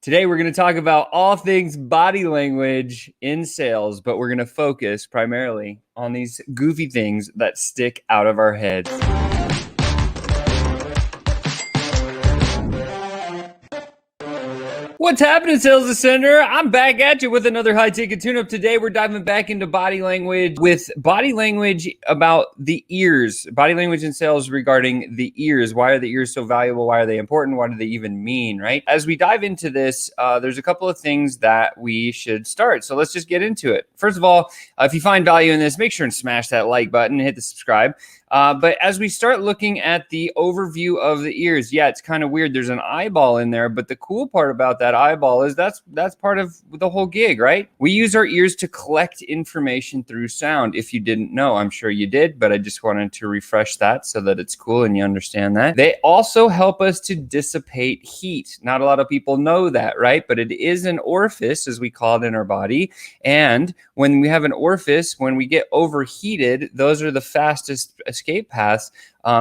Today, we're going to talk about all things body language in sales, but we're going to focus primarily on these goofy things that stick out of our heads. What's happening, Sales Ascender? I'm back at you with another high-ticket tune-up. Today, we're diving back into body language with body language about the ears. Body language in sales regarding the ears. Why are the ears so valuable? Why are they important? What do they even mean, right? As we dive into this, there's a couple of things that we should start. So let's just get into it. First of all, if you find value in this, make sure and smash that like button, hit the subscribe. But as we start looking at the overview of the ears, yeah, it's kind of weird. There's an eyeball in there, but the cool part about that eyeball is that's part of the whole gig, right? We use our ears to collect information through sound. If you didn't know, I'm sure you did, but I just wanted to refresh that so that it's cool and you understand that. They also help us to dissipate heat. Not a lot of people know that, right? But it is an orifice, as we call it in our body. And when we have an orifice, when we get overheated, those are the fastest escape paths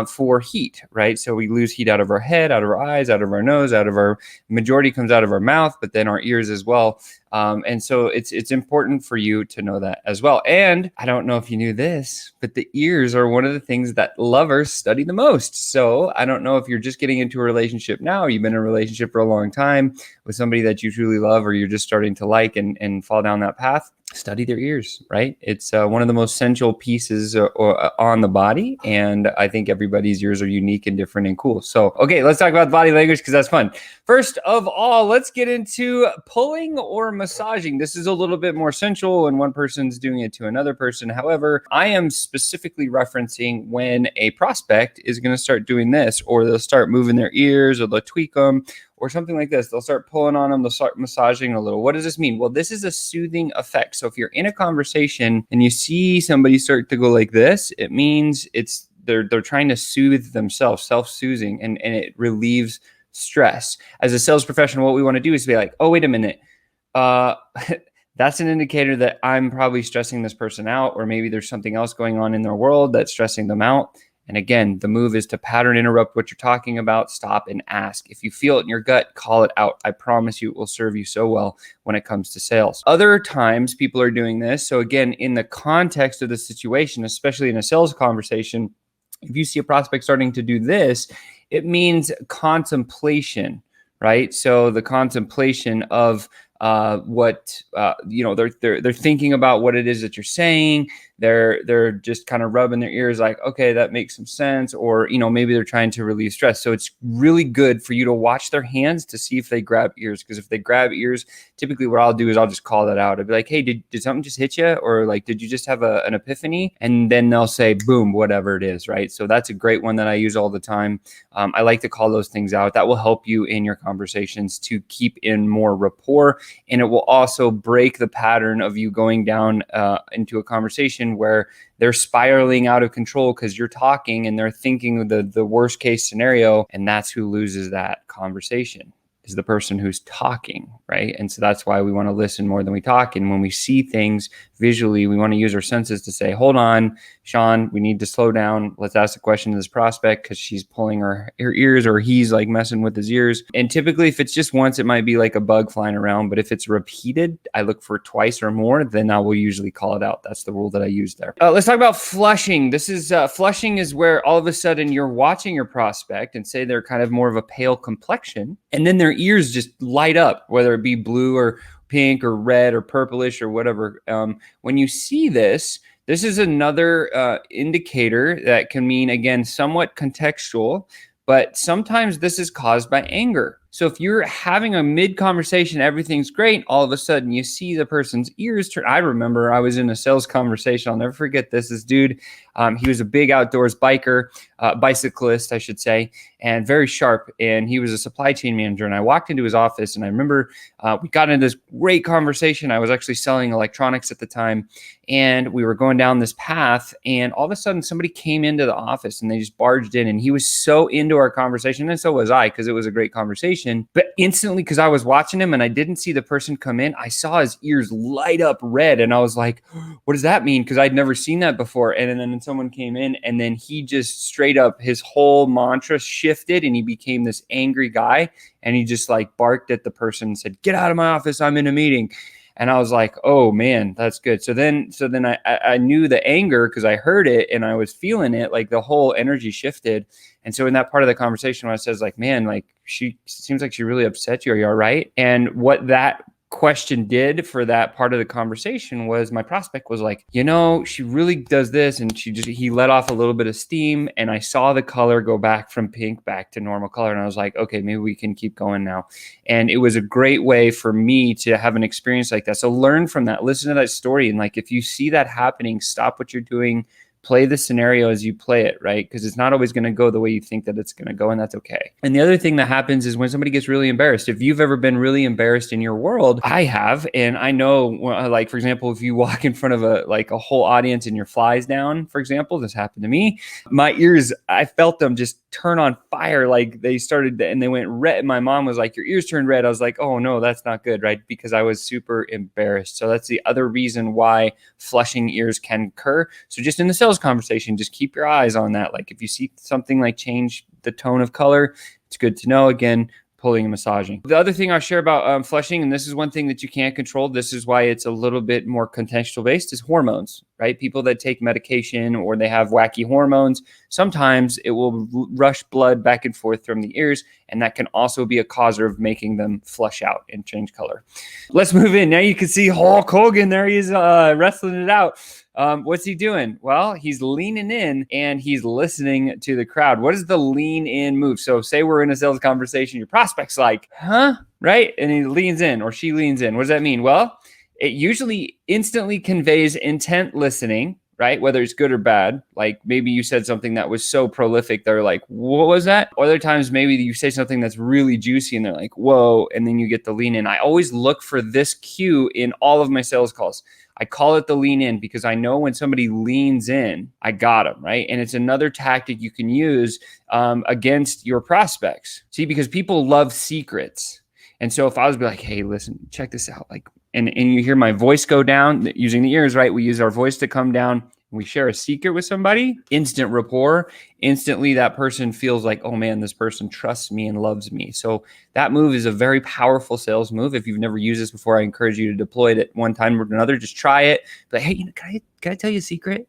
for heat, right? So we lose heat out of our head, out of our eyes, out of our nose, out of our majority comes out of our mouth, but then our ears as well. And so it's important for you to know that as well. And I don't know if you knew this, but the ears are one of the things that lovers study the most. So I don't know if you're just getting into a relationship now, you've been in a relationship for a long time with somebody that you truly love, or you're just starting to like and fall down that path. Study their ears, right? It's one of the most essential pieces on the body. And I think everybody's ears are unique and different and cool. So, okay, let's talk about body language because that's fun. First of all, let's get into pulling or massaging. This is a little bit more sensual when one person's doing it to another person. However, I am specifically referencing when a prospect is going to start doing this, or they'll start moving their ears, or they'll tweak them, or something like this. They'll start pulling on them. They'll start massaging a little. What does this mean? Well, this is a soothing effect. So if you're in a conversation and you see somebody start to go like this, it means they're trying to soothe themselves, self-soothing, and it relieves stress. As a sales professional, what we want to do is be like, oh, wait a minute. That's an indicator that I'm probably stressing this person out, or maybe there's something else going on in their world that's stressing them out. And again, the move is to pattern interrupt what you're talking about, stop and ask. If you feel it in your gut, call it out. I promise you it will serve you so well when it comes to sales. Other times people are doing this. So again, in the context of the situation, especially in a sales conversation, if you see a prospect starting to do this, it means contemplation, right? So the contemplation of what they're thinking about what it is that you're saying. They're just kind of rubbing their ears like, okay, that makes some sense. Or, maybe they're trying to relieve stress. So it's really good for you to watch their hands to see if they grab ears. Because if they grab ears, typically what I'll do is I'll just call that out. I'll be like, hey, did something just hit you? Or like, did you just have an epiphany? And then they'll say, boom, whatever it is, right? So that's a great one that I use all the time. I like to call those things out. That will help you in your conversations to keep in more rapport. And it will also break the pattern of you going down into a conversation where they're spiraling out of control because you're talking and they're thinking the worst case scenario. And that's who loses that conversation, is the person who's talking, right? And so that's why we want to listen more than we talk. And when we see things visually, we want to use our senses to say, hold on, Sean, we need to slow down. Let's ask a question to this prospect because she's pulling her ears, or he's like messing with his ears. And typically if it's just once, it might be like a bug flying around. But if it's repeated, I look for twice or more, then I will usually call it out. That's the rule that I use there. Let's talk about flushing. This is flushing is where all of a sudden you're watching your prospect and say they're kind of more of a pale complexion, and then their ears just light up, whether it be blue or pink or red or purplish or whatever. When you see this is another indicator that can mean, again, somewhat contextual, but sometimes this is caused by anger. So if you're having a mid-conversation, everything's great, all of a sudden you see the person's ears turn. I remember I was in a sales conversation. I'll never forget this. This dude, he was a big outdoors bicyclist, I should say, and very sharp. And he was a supply chain manager. And I walked into his office, and I remember we got into this great conversation. I was actually selling electronics at the time, and we were going down this path. And all of a sudden, somebody came into the office, and they just barged in. And he was so into our conversation, and so was I, because it was a great conversation. conversation, but instantly, because I was watching him and I didn't see the person come in, I saw his ears light up red. And I was like, what does that mean? Because I'd never seen that before. And then someone came in and then he just straight up, his whole mantra shifted and he became this angry guy. And he just like barked at the person and said, get out of my office, I'm in a meeting. And I was like, oh man, that's good. So then I knew the anger because I heard it and I was feeling it, like the whole energy shifted. And so in that part of the conversation when I says like, man, like she seems like she really upset you. Are you all right? And what that question did for that part of the conversation was my prospect was like, she really does this. And he let off a little bit of steam and I saw the color go back from pink back to normal color. And I was like, okay, maybe we can keep going now. And it was a great way for me to have an experience like that. So learn from that, listen to that story. And like, if you see that happening, stop what you're doing, play the scenario as you play it, right? Because it's not always going to go the way you think that it's going to go, and that's okay. And the other thing that happens is when somebody gets really embarrassed. If you've ever been really embarrassed in your world, I have, and I know, like for example, if you walk in front of a whole audience and your flies down, for example, this happened to me. My ears, I felt them just turn on fire, like they started, and they went red. My mom was like, "Your ears turned red." I was like, "Oh no, that's not good," right? Because I was super embarrassed. So that's the other reason why flushing ears can occur. So just in the sales conversation, just keep your eyes on that. Like if you see something like change the tone of color, it's good to know. Again, pulling and massaging. The other thing I'll share about flushing, and this is one thing that you can't control, this is why it's a little bit more contextual based, is hormones, right? People that take medication or they have wacky hormones, sometimes it will rush blood back and forth from the ears, and that can also be a causer of making them flush out and change color. Let's move in. Now you can see Hulk Hogan there. He's wrestling it out. What's he doing? Well, he's leaning in and he's listening to the crowd. What is the lean in move? So say we're in a sales conversation, your prospect's like, huh? Right? And he leans in or she leans in. What does that mean? Well, it usually instantly conveys intent listening, right? Whether it's good or bad. Like maybe you said something that was so prolific, they're like, what was that? Other times, maybe you say something that's really juicy and they're like, whoa, and then you get the lean in. I always look for this cue in all of my sales calls. I call it the lean in because I know when somebody leans in, I got them, right? And it's another tactic you can use against your prospects. See, because people love secrets. And so if I was like, hey, listen, check this out. Like, and you hear my voice go down using the ears, right? We use our voice to come down. We share a secret with somebody, instant rapport. Instantly, that person feels like, oh man, this person trusts me and loves me. So that move is a very powerful sales move. If you've never used this before, I encourage you to deploy it at one time or another. Just try it. But hey, can I tell you a secret?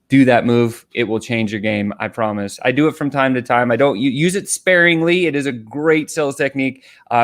Do that move. It will change your game. I promise. I do it from time to time. I don't use it sparingly. It is a great sales technique.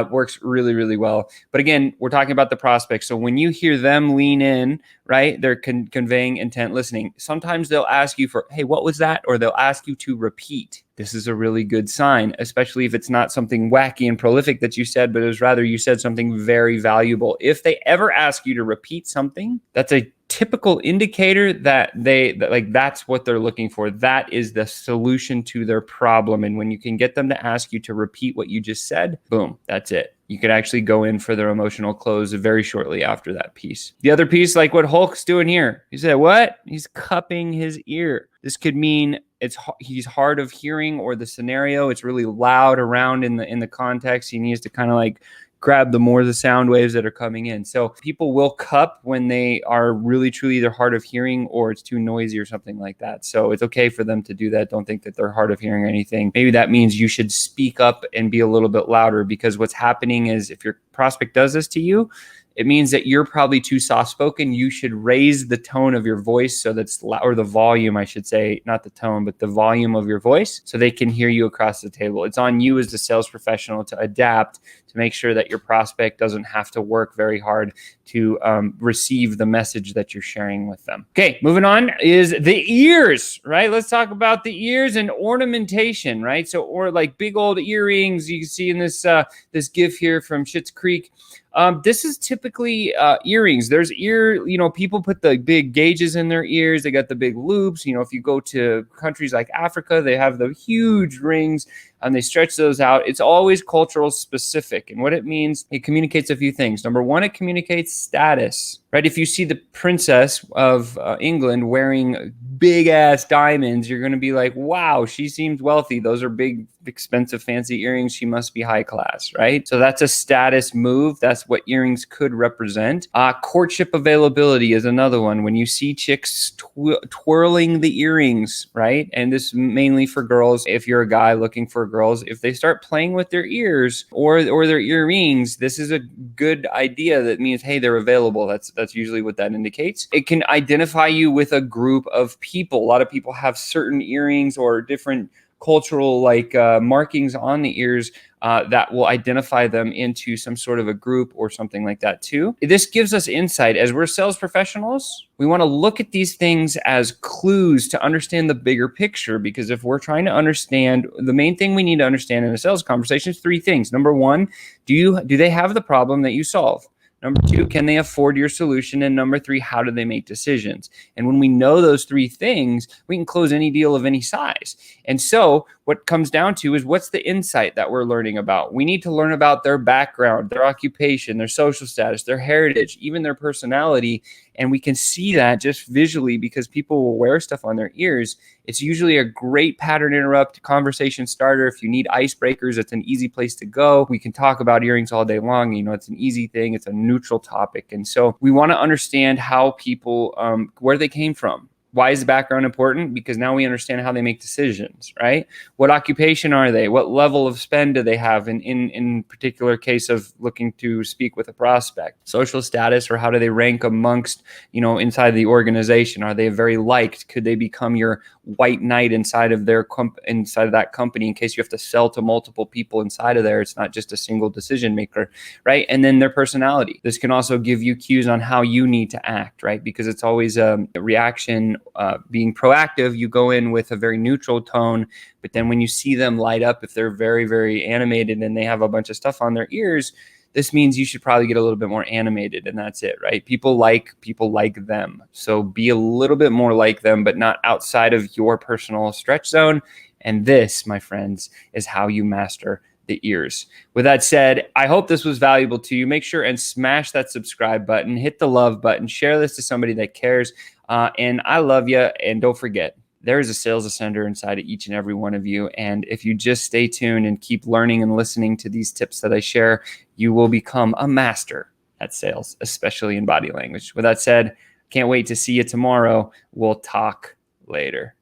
Works really, really well. But again, we're talking about the prospect. So when you hear them lean in, right, they're conveying intent listening. Sometimes they'll ask you for, hey, what was that? Or they'll ask you to repeat. This is a really good sign, especially if it's not something wacky and prolific that you said, but it was rather you said something very valuable. If they ever ask you to repeat something, that's a typical indicator that that's what they're looking for. That is the solution to their problem. And when you can get them to ask you to repeat what you just said, boom, that's it. You could actually go in for their emotional close very shortly after that piece. The other piece, like what Hulk's doing here, he said, what? He's cupping his ear. This could mean he's hard of hearing, or the scenario, it's really loud around in the context. He needs to kind of like grab the sound waves that are coming in. So people will cup when they are really truly either hard of hearing or it's too noisy or something like that. So it's okay for them to do that. Don't think that they're hard of hearing or anything. Maybe that means you should speak up and be a little bit louder, because what's happening is if your prospect does this to you, it means that you're probably too soft-spoken. You should raise the tone of your voice so that's loud, or the volume, I should say, not the tone, but the volume of your voice, so they can hear you across the table. It's on you as the sales professional to adapt to make sure that your prospect doesn't have to work very hard to receive the message that you're sharing with them. Okay, moving on is the ears, right? Let's talk about the ears and ornamentation, right? So, or like big old earrings you can see in this this GIF here from Schitt's Creek. This is typically earrings. There's people put the big gauges in their ears. They got the big loops. If you go to countries like Africa, they have the huge rings and they stretch those out. It's always cultural specific. And what it means, it communicates a few things. Number one, it communicates status, right? If you see the princess of England wearing big ass diamonds, you're going to be like, wow, she seems wealthy. Those are big, expensive, fancy earrings. She must be high class, right? So that's a status move. That's what earrings could represent. Courtship availability is another one. When you see chicks twirling the earrings, right? And this is mainly for girls. If you're a guy looking for girls, if they start playing with their ears or their earrings, this is a good idea. That means, hey, they're available. That's usually what that indicates. It can identify you with a group of people. A lot of people have certain earrings or different cultural markings on the ears that will identify them into some sort of a group or something like that too. This gives us insight. As we're sales professionals, we want to look at these things as clues to understand the bigger picture, because if we're trying to understand, the main thing we need to understand in a sales conversation is three things. Number one, do they have the problem that you solve? Number two, can they afford your solution? And number three, how do they make decisions? And when we know those three things, we can close any deal of any size. And so what comes down to is, what's the insight that we're learning about? We need to learn about their background, their occupation, their social status, their heritage, even their personality. And we can see that just visually, because people will wear stuff on their ears. It's usually a great pattern interrupt, conversation starter. If you need icebreakers, it's an easy place to go. We can talk about earrings all day long. It's an easy thing. It's a neutral topic. And so we want to understand how people, where they came from. Why is the background important? Because now we understand how they make decisions, right? What occupation are they? What level of spend do they have in particular case of looking to speak with a prospect? Social status, or how do they rank amongst, inside the organization? Are they very liked? Could they become your white knight inside of inside of that company in case you have to sell to multiple people inside of there? It's not just a single decision maker, right? And then their personality. This can also give you cues on how you need to act, right? Because it's always a reaction. Being proactive, you go in with a very neutral tone, but then when you see them light up, if they're very, very animated and they have a bunch of stuff on their ears, this means you should probably get a little bit more animated, and that's it, right? People like them. So be a little bit more like them, but not outside of your personal stretch zone. And this, my friends, is how you master the ears. With that said, I hope this was valuable to you. Make sure and smash that subscribe button, hit the love button, share this to somebody that cares. And I love you. And don't forget, there is a sales ascender inside of each and every one of you. And if you just stay tuned and keep learning and listening to these tips that I share, you will become a master at sales, especially in body language. With that said, can't wait to see you tomorrow. We'll talk later.